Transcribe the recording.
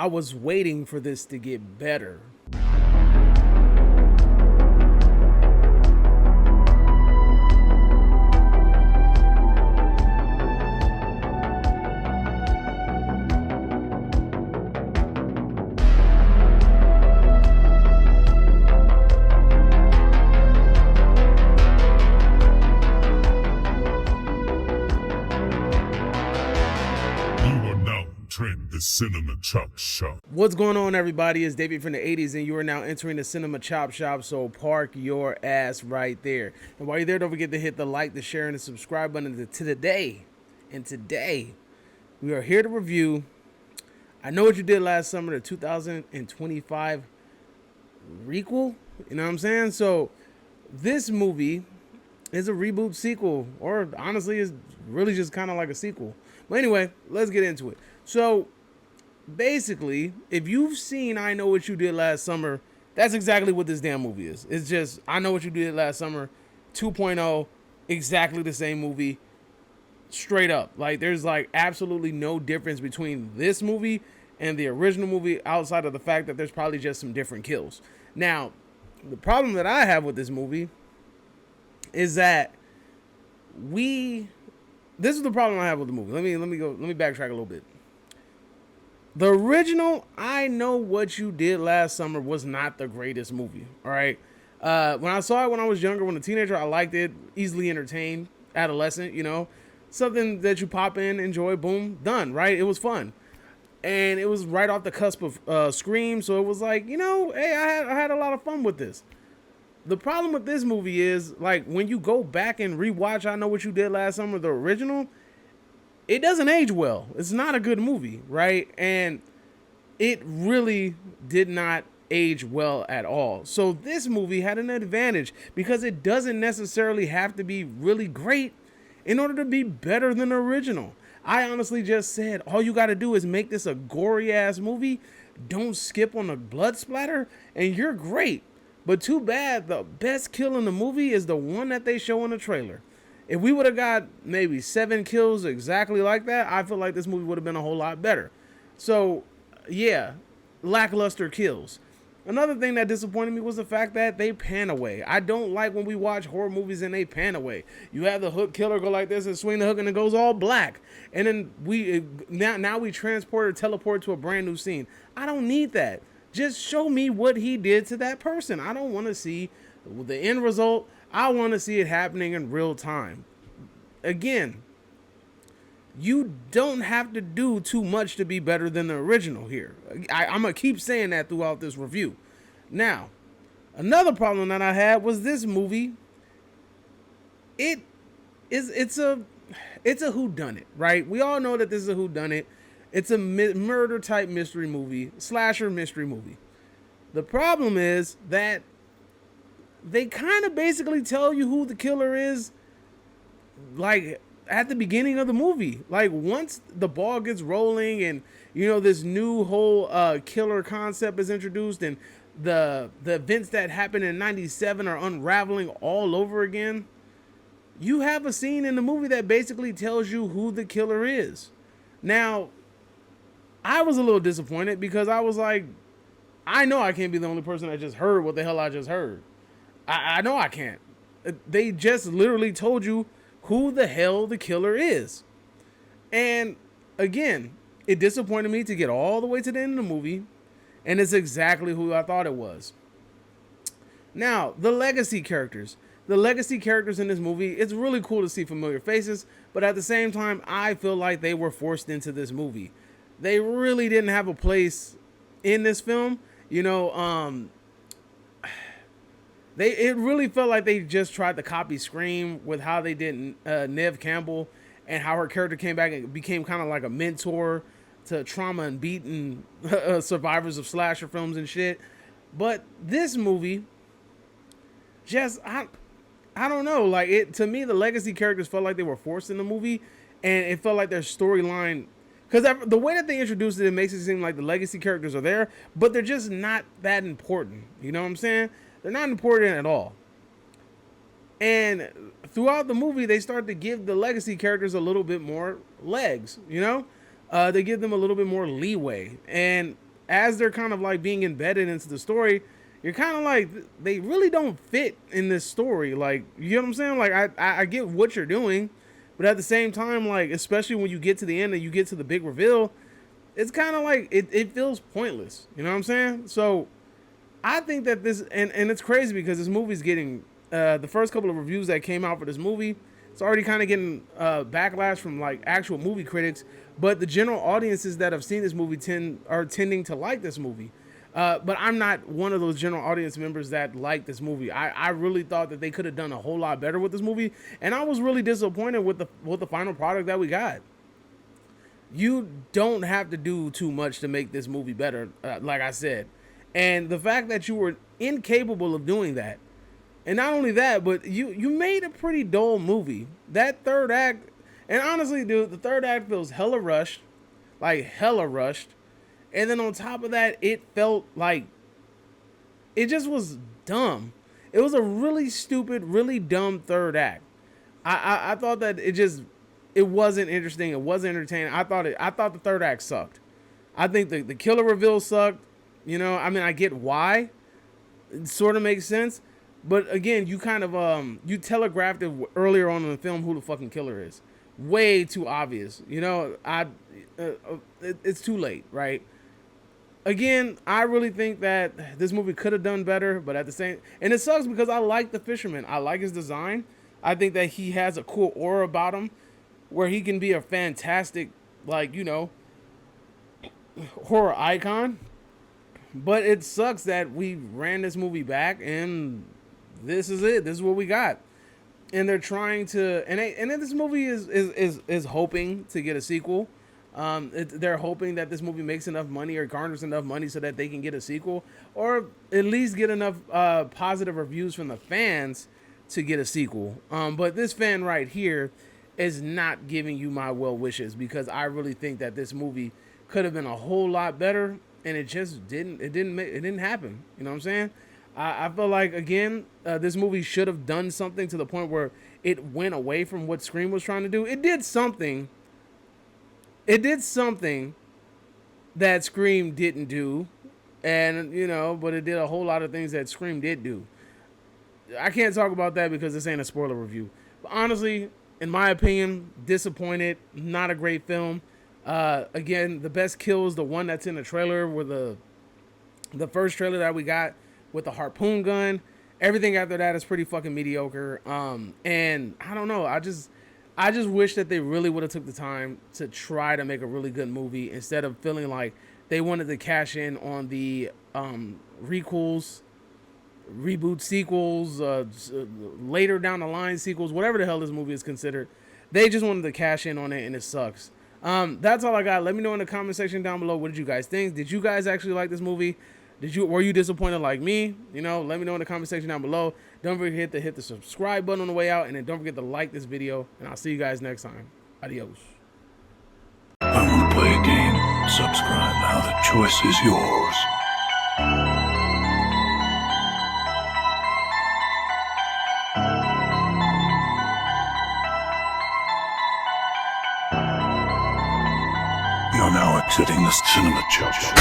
I was waiting for this to get better. The Cinema Chop Shop. What's going on, everybody? It's David from the 80s, and you are now entering the Cinema Chop Shop, so park your ass right there. And while you're there, don't forget to hit the like, the share, and the subscribe button to today. And today, we are here to review I Know What You Did Last Summer, the 2025 requel. You know what I'm saying? So, this movie is a reboot sequel, or honestly, is really just kind of like a sequel. But anyway, let's get into it. So, basically, if you've seen I Know What You Did Last Summer, that's exactly what this damn movie is. It's just I Know What You Did Last Summer 2.0, exactly the same movie, straight up. Like, there's like absolutely no difference between this movie and the original movie outside of the fact that there's probably just some different kills. Now, the problem that I have with this movie is that this is the problem I have with the movie. Let me backtrack a little bit. The original I Know What You Did Last Summer was not the greatest movie, all right? When I saw it when I was younger, when a teenager, I liked it, easily entertained, adolescent, you know? Something that you pop in, enjoy, boom, done, right? It was fun. And it was right off the cusp of Scream, so it was like, you know, hey, I had a lot of fun with this. The problem with this movie is, like, when you go back and rewatch I Know What You Did Last Summer, the original, it doesn't age well. It's not a good movie, right? And it really did not age well at all. So this movie had an advantage because it doesn't necessarily have to be really great in order to be better than the original. I honestly just said, all you got to do is make this a gory ass movie. Don't skip on the blood splatter and you're great. But too bad the best kill in the movie is the one that they show in the trailer. If we would have got maybe 7 kills exactly like that, I feel like this movie would have been a whole lot better. So, yeah, lackluster kills. Another thing that disappointed me was the fact that they pan away. I don't like when we watch horror movies and they pan away. You have the hook killer go like this and swing the hook and it goes all black. And then now we transport or teleport to a brand new scene. I don't need that. Just show me what he did to that person. I don't want to see the end result. I want to see it happening in real time. Again, you don't have to do too much to be better than the original here. I'm going to keep saying that throughout this review. Now, another problem that I had was this movie. It's a whodunit, right? We all know that this is a whodunit. It's a murder type mystery movie, slasher mystery movie. The problem is that they kind of basically tell you who the killer is, like, at the beginning of the movie. Like, once the ball gets rolling and, you know, this new whole killer concept is introduced and the events that happened in 97 are unraveling all over again, you have a scene in the movie that basically tells you who the killer is. Now, I was a little disappointed because I was like, I know I can't be the only person that just heard what the hell I just heard. I know I can't. They just literally told you who the hell the killer is. And again, it disappointed me to get all the way to the end of the movie, and it's exactly who I thought it was. Now, the legacy characters. The legacy characters in this movie, it's really cool to see familiar faces, but at the same time, I feel like they were forced into this movie. They really didn't have a place in this film. You know, it really felt like they just tried to copy Scream with how they did Neve Campbell and how her character came back and became kind of like a mentor to trauma and beaten survivors of slasher films and shit. But this movie, just I don't know. Like, to me, the legacy characters felt like they were forced in the movie, and it felt like their storyline. Because the way that they introduced it, it makes it seem like the legacy characters are there, but they're just not that important. You know what I'm saying? They're not important at all. And throughout the movie, they start to give the legacy characters a little bit more legs, you know? They give them a little bit more leeway. And as they're kind of like being embedded into the story, you're kind of like, they really don't fit in this story. Like, you know what I'm saying? Like, I get what you're doing, but at the same time, like, especially when you get to the end and you get to the big reveal, it's kind of like, it feels pointless. You know what I'm saying? So I think that this, and it's crazy because this movie's getting, the first couple of reviews that came out for this movie, it's already kind of getting backlash from like actual movie critics, but the general audiences that have seen this movie are tending to like this movie. But I'm not one of those general audience members that like this movie. I really thought that they could have done a whole lot better with this movie, and I was really disappointed with the final product that we got. You don't have to do too much to make this movie better, like I said. And the fact that you were incapable of doing that, and not only that, but you made a pretty dull movie. That third act, and honestly, dude, the third act feels hella rushed, like hella rushed. And then on top of that, it felt like it just was dumb. It was a really stupid, really dumb third act. I thought that it wasn't interesting. It wasn't entertaining. I thought the third act sucked. I think the killer reveal sucked. You know, I mean, I get why. It sort of makes sense. But again, you kind of you telegraphed it earlier on in the film who the fucking killer is. Way too obvious. You know, it's too late, right? Again, I really think that this movie could have done better, but at the same, and it sucks because I like the fisherman. I like his design. I think that he has a cool aura about him where he can be a fantastic, like, you know, horror icon. But it sucks that we ran this movie back and this is it. This is what we got. And they're trying to, and then this movie is hoping to get a sequel. They're hoping that this movie makes enough money or garners enough money so that they can get a sequel, or at least get enough positive reviews from the fans to get a sequel. But this fan right here is not giving you my well wishes, because I really think that this movie could have been a whole lot better, and it just didn't. It didn't happen. You know what I'm saying? I feel like, again, this movie should have done something to the point where it went away from what Scream was trying to do. It did something. It did something that Scream didn't do, and, you know, but it did a whole lot of things that Scream did do. I can't talk about that because this ain't a spoiler review. But honestly, in my opinion, disappointed. Not a great film. Again, the best kill is the one that's in the trailer, with the first trailer that we got with the harpoon gun. Everything after that is pretty fucking mediocre. And I don't know. I just wish that they really would have took the time to try to make a really good movie, instead of feeling like they wanted to cash in on the requels, reboot sequels, later down the line sequels, whatever the hell this movie is considered. They just wanted to cash in on it, and it sucks. That's all I got. Let me know in the comment section down below, what did you guys think? Did you guys actually like this movie? Were you disappointed like me? You know, let me know in the comment section down below. Don't forget to hit the subscribe button on the way out, and then don't forget to like this video, and I'll see you guys next time. Adios. I want to play a game. Subscribe now. The choice is yours. You're now exiting the cinema church.